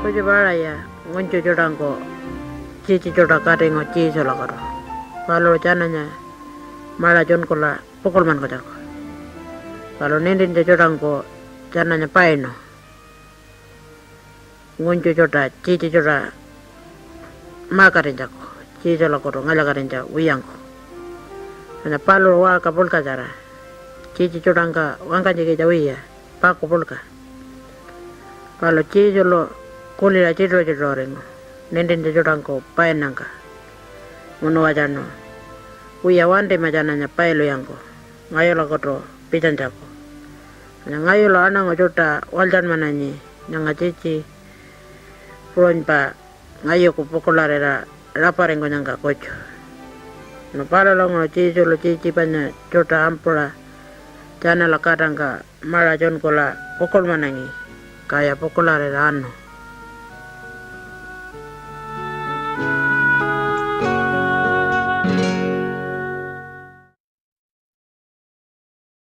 Kuju balaya nguncu jodangko cici joda karengo cici lakaro. Kalau cananya malah jon kola pukul man kocak. Kalau nindin jodangko cananya paino. Nguncu joda cici joda makarin jako cici lakaro ngalakarin jako uyangko. Hanya palu wa kapul kacara. Cici jodangka wangka jike jawiya paku pulka. Kalau cici lo kulila cici jodorengo. Nindin jodangko paenangka. Munu wajano. Uya wande majananya paelo yanko. Ngayo lakaro pijan jako. Ngayo lo anang jota waljan mananyi. Nanga cici puron pa ngayo ku pukularera raparengo nyangka kocho. No pala longo cici panya jota ampula. Jana la kadang ka mala jon kola pukul manangi. Kaya pukularera ano.